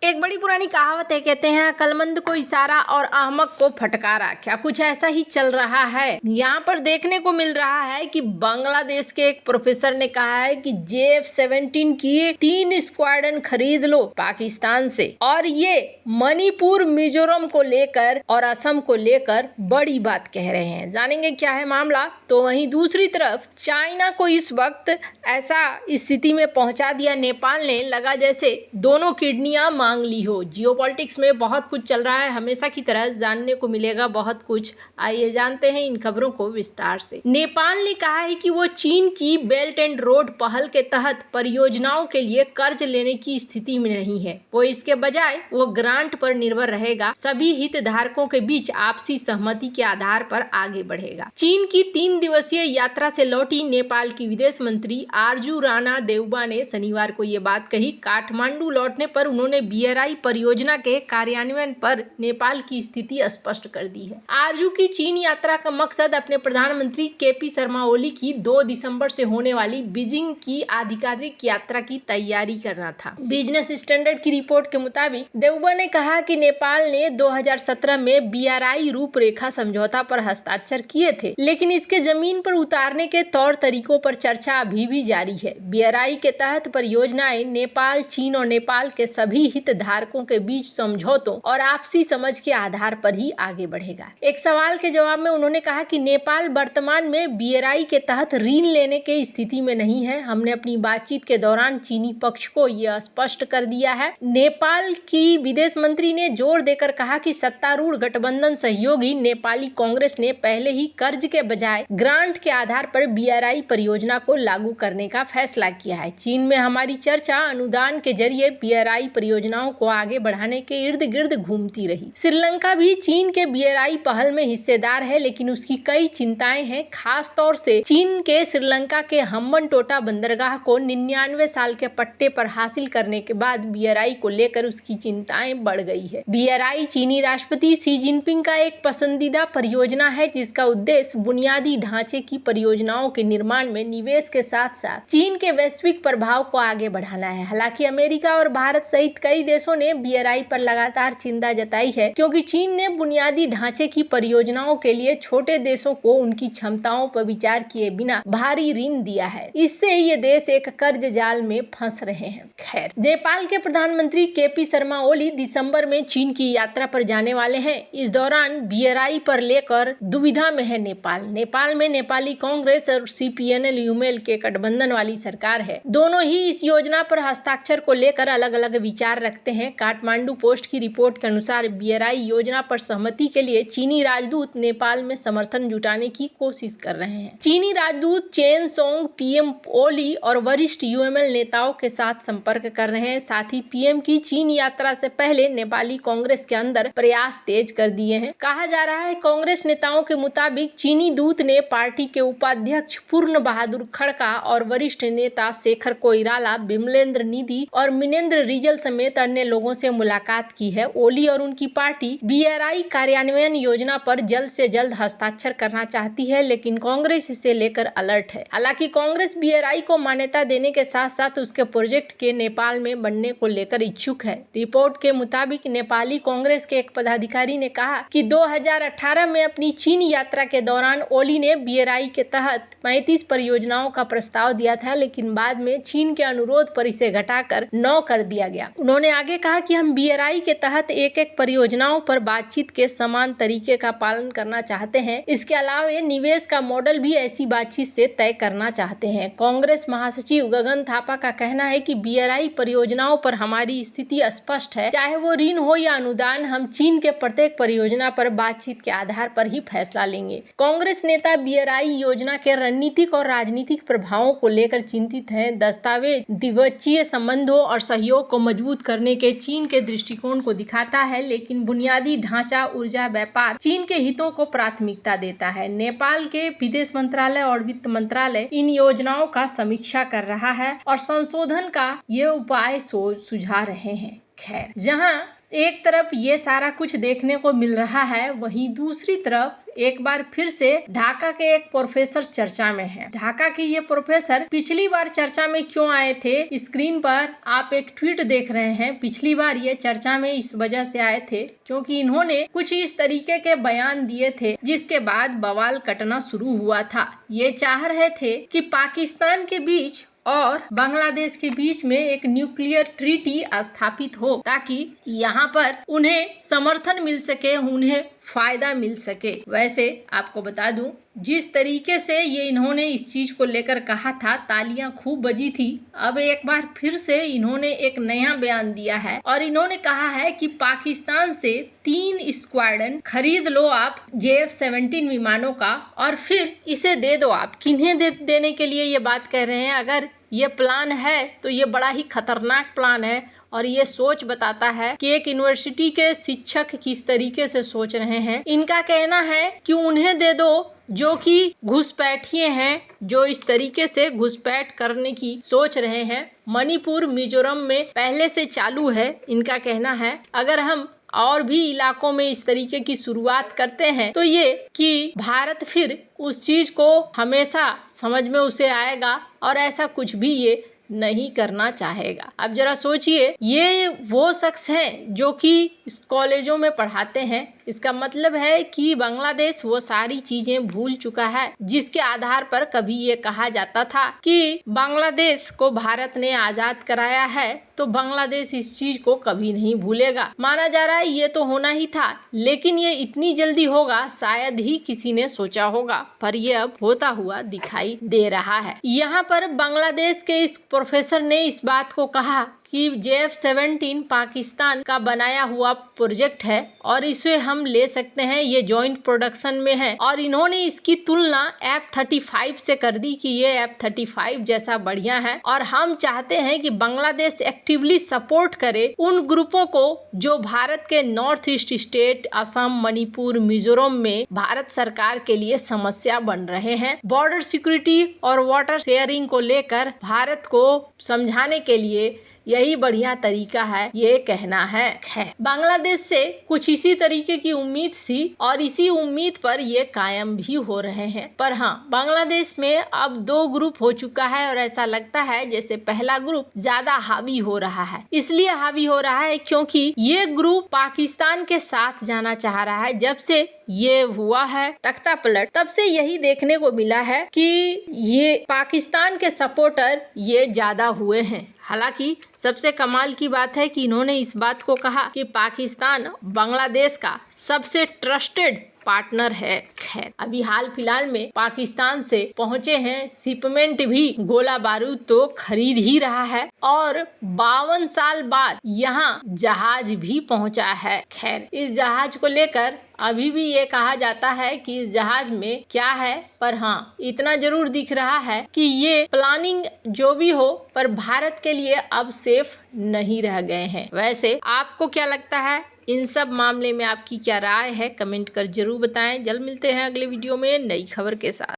एक बड़ी पुरानी कहावत है, कहते हैं अक्लमंद को इशारा और अहमक को फटकारा। क्या कुछ ऐसा ही चल रहा है। यहाँ पर देखने को मिल रहा है कि बांग्लादेश के एक प्रोफेसर ने कहा है कि JF-17 की 3 स्क्वाड्रन खरीद लो पाकिस्तान से, और ये मणिपुर, मिजोरम को लेकर और असम को लेकर बड़ी बात कह रहे हैं। जानेंगे क्या है मामला। तो वहीं दूसरी तरफ चाइना को इस वक्त ऐसा स्थिति में पहुंचा दिया नेपाल ने, लगा जैसे दोनों किडनियां मांग ली हो। जियोपॉलिटिक्स में बहुत कुछ चल रहा है, हमेशा की तरह जानने को मिलेगा बहुत कुछ। आइए जानते हैं इन खबरों को विस्तार से। नेपाल ने कहा है कि वो चीन की बेल्ट एंड रोड पहल के तहत परियोजनाओं के लिए कर्ज लेने की स्थिति में नहीं है। वो इसके बजाय वो ग्रांट पर निर्भर रहेगा, सभी हितधारकों के बीच आपसी सहमति के आधार पर आगे बढ़ेगा। चीन की 3 दिवसीय यात्रा से लौटी नेपाल की विदेश मंत्री आरजू राणा देउबा ने शनिवार को ये बात कही। काठमांडू लौटने पर उन्होंने BRI परियोजना के कार्यान्वयन पर नेपाल की स्थिति स्पष्ट कर दी है। आरजू की चीन यात्रा का मकसद अपने प्रधानमंत्री KP शर्मा ओली की 2 दिसंबर से होने वाली बीजिंग की आधिकारिक यात्रा की तैयारी करना था। बिजनेस स्टैंडर्ड की रिपोर्ट के मुताबिक देउबा ने कहा कि नेपाल ने 2017 में BRI रूपरेखा समझौता पर हस्ताक्षर किए थे, लेकिन इसके जमीन पर उतारने के तौर तरीकों पर चर्चा अभी भी जारी है। BRI के तहत परियोजनाएं नेपाल, चीन और नेपाल के सभी हितधारकों के बीच समझौतों और आपसी समझ के आधार पर ही आगे बढ़ेगा। एक सवाल के जवाब में उन्होंने कहा कि नेपाल वर्तमान में BRI के तहत ऋण लेने के स्थिति में नहीं है। हमने अपनी बातचीत के दौरान चीनी पक्ष को यह स्पष्ट कर दिया है। नेपाल की विदेश मंत्री ने जोर देकर कहा कि सत्तारूढ़ गठबंधन सहयोगी नेपाली कांग्रेस ने पहले ही कर्ज के बजाय ग्रांट के आधार पर BRI परियोजना को लागू करने का फैसला किया है। चीन में हमारी चर्चा अनुदान के जरिए BRI परियोजनाओं को आगे बढ़ाने के इर्द गिर्द घूमती रही। श्रीलंका भी चीन के BRI पहल में हिस्सेदार है, लेकिन उसकी कई चिंताएं हैं। खास तौर से चीन के श्रीलंका के हम्बनटोटा बंदरगाह को 99 साल के पट्टे पर हासिल करने के बाद BRI को लेकर उसकी चिंताएं बढ़ गई है। BRI चीनी राष्ट्रपति शी जिनपिंग का एक पसंदीदा परियोजना है, जिसका उद्देश्य बुनियादी ढांचे की परियोजनाओं के निर्माण में निवेश के साथ साथ चीन के वैश्विक प्रभाव को आगे बढ़ाना है। हालांकि अमेरिका और भारत सहित कई देशों ने BRI पर लगातार चिंता जताई है, क्योंकि चीन ने बुनियादी ढांचे की परियोजनाओं के लिए छोटे देशों को उनकी क्षमताओं पर विचार किए बिना भारी ऋण दिया है। इससे ये देश एक कर्ज जाल में फंस रहे हैं। खैर, नेपाल के प्रधानमंत्री KP शर्मा ओली दिसंबर में चीन की यात्रा पर जाने वाले हैं। इस दौरान BRI पर लेकर दुविधा में है नेपाल में नेपाली कांग्रेस और CPNL-UML के गठबंधन वाली सरकार है। दोनों ही इस योजना पर हस्ताक्षर को लेकर अलग अलग विचार रखते हैं। काठमांडू पोस्ट की रिपोर्ट के अनुसार BRI योजना पर सहमति के लिए चीनी राजदूत नेपाल में समर्थन जुटाने की कोशिश कर रहे हैं। चीनी राजदूत चेन सोंग PM ओली और वरिष्ठ UML नेताओं के साथ संपर्क कर रहे हैं। साथ ही PM की चीन यात्रा से पहले नेपाली कांग्रेस के अंदर प्रयास तेज कर दिए हैं। कहा जा रहा है कांग्रेस नेताओं के मुताबिक चीनी दूत ने पार्टी के उपाध्यक्ष पूर्ण बहादुर खड़का और वरिष्ठ नेता शेखर कोइराला, विमलेंद्र निधि और मिनेंद्र रिजल समेत अन्य लोगों से मुलाकात की है। ओली और उनकी पार्टी BRI कार्यान्वयन योजना पर जल्द से जल्द हस्ताक्षर करना चाहती है, लेकिन कांग्रेस इसे लेकर अलर्ट है। हालांकि कांग्रेस BRI को मान्यता देने के साथ साथ उसके प्रोजेक्ट के नेपाल में बनने को लेकर इच्छुक है। रिपोर्ट के मुताबिक नेपाली कांग्रेस के एक पदाधिकारी ने कहा कि 2018 में अपनी चीन यात्रा के दौरान ओली ने BRI के तहत 35 परियोजनाओं का प्रस्ताव दिया था, लेकिन बाद में चीन के अनुरोध पर इसे घटाकर 9 कर दिया गया। उन्होंने आगे कहा कि हम BRI के तहत एक परियोजनाओं पर बातचीत के समान तरीके का पालन करना चाहते हैं। इसके अलावा निवेश का मॉडल भी ऐसी बातचीत से तय करना चाहते हैं। कांग्रेस महासचिव गगन थापा का कहना है कि BRI परियोजनाओं पर हमारी स्थिति स्पष्ट है, चाहे वो ऋण हो या अनुदान, हम चीन के प्रत्येक परियोजना पर बातचीत के आधार पर ही फैसला लेंगे। कांग्रेस नेता BRI योजना के रणनीतिक और राजनीतिक प्रभावों को लेकर चिंतित हैं। दस्तावेज द्विपक्षीय संबंधों और सहयोग को मजबूत करने के चीन के दृष्टिकोण को दिखाता है, लेकिन बुनियादी ढांचा, ऊर्जा, व्यापार चीन के हितों को प्राथमिकता देता है। नेपाल के विदेश मंत्रालय और वित्त मंत्रालय इन योजनाओं का समीक्षा कर रहा है और संशोधन का ये उपाय सुझा रहे हैं। खैर, जहां एक तरफ ये सारा कुछ देखने को मिल रहा है, वहीं दूसरी तरफ एक बार फिर से ढाका के एक प्रोफेसर चर्चा में है। ढाका के ये प्रोफेसर पिछली बार चर्चा में क्यों आए थे, स्क्रीन पर आप एक ट्वीट देख रहे हैं। पिछली बार ये चर्चा में इस वजह से आए थे क्योंकि इन्होंने कुछ इस तरीके के बयान दिए थे जिसके बाद बवाल कटना शुरू हुआ था। ये चाह रहे थे कि पाकिस्तान के बीच और बांग्लादेश के बीच में एक न्यूक्लियर ट्रीटी स्थापित हो ताकि यहाँ पर उन्हें समर्थन मिल सके, उन्हें फायदा मिल सके। वैसे आपको बता दूं, जिस तरीके से ये इन्होंने इस चीज को लेकर कहा था, तालियां खूब बजी थी। अब एक बार फिर से इन्होंने एक नया बयान दिया है और इन्होंने कहा है कि पाकिस्तान से 3 स्क्वाड्रन खरीद लो आप JF-17 विमानों का और फिर इसे दे दो आप। किन्हें देने के लिए ये बात कह रहे हैं? अगर ये प्लान है तो ये बड़ा ही खतरनाक प्लान है और ये सोच बताता है कि एक यूनिवर्सिटी के शिक्षक किस तरीके से सोच रहे हैं। इनका कहना है कि उन्हें दे दो जो कि घुसपैठिए हैं, जो इस तरीके से घुसपैठ करने की सोच रहे हैं। मणिपुर मिजोरम में पहले से चालू है, इनका कहना है। अगर हम और भी इलाकों में इस तरीके की शुरुआत करते हैं तो ये कि भारत फिर उस चीज को हमेशा समझ में उसे आएगा और ऐसा कुछ भी ये नहीं करना चाहेगा। अब जरा सोचिए, ये वो शख्स हैं जो कि इस कॉलेजों में पढ़ाते हैं। इसका मतलब है कि बांग्लादेश वो सारी चीजें भूल चुका है जिसके आधार पर कभी ये कहा जाता था कि बांग्लादेश को भारत ने आजाद कराया है, तो बांग्लादेश इस चीज को कभी नहीं भूलेगा। माना जा रहा है ये तो होना ही था, लेकिन ये इतनी जल्दी होगा शायद ही किसी ने सोचा होगा, पर ये अब होता हुआ दिखाई दे रहा है। यहाँ पर बांग्लादेश के इस प्रोफेसर ने इस बात को कहा कि JF-17 पाकिस्तान का बनाया हुआ प्रोजेक्ट है और इसे हम ले सकते हैं, ये जॉइंट प्रोडक्शन में है। और इन्होंने इसकी तुलना F-35 से कर दी कि ये F-35 जैसा बढ़िया है और हम चाहते हैं कि बांग्लादेश एक्टिवली सपोर्ट करे उन ग्रुपों को जो भारत के north east state Assam, Manipur, Mizoram में भारत सरकार के लिए समस्या बन रहे हैं। बॉर्डर सिक्योरिटी और वाटर शेयरिंग को लेकर भारत को समझाने के लिए यही बढ़िया तरीका है, ये कहना है। बांग्लादेश से कुछ इसी तरीके की उम्मीद थी और इसी उम्मीद पर ये कायम भी हो रहे हैं। पर हाँ, बांग्लादेश में अब 2 ग्रुप हो चुका है और ऐसा लगता है जैसे पहला ग्रुप ज्यादा हावी हो रहा है। इसलिए हावी हो रहा है क्योंकि ये ग्रुप पाकिस्तान के साथ जाना चाह रहा है। जब से ये हुआ है तख्ता पलट, तब से यही देखने को मिला है कि ये पाकिस्तान के सपोर्टर ये ज्यादा हुए हैं। हालांकि सबसे कमाल की बात है कि इन्होंने इस बात को कहा कि पाकिस्तान बांग्लादेश का सबसे ट्रस्टेड पार्टनर है। खैर, अभी हाल फिलहाल में पाकिस्तान से पहुंचे हैं शिपमेंट भी, गोला बारूद तो खरीद ही रहा है और 52 साल बाद यहाँ जहाज भी पहुंचा है। खैर, इस जहाज को लेकर अभी भी ये कहा जाता है कि इस जहाज में क्या है, पर हाँ इतना जरूर दिख रहा है कि ये प्लानिंग जो भी हो पर भारत के लिए अब सेफ नहीं रह गए हैं। वैसे आपको क्या लगता है, इन सब मामले में आपकी क्या राय है? कमेंट कर जरूर बताएं। जल्द मिलते हैं अगले वीडियो में नई खबर के साथ।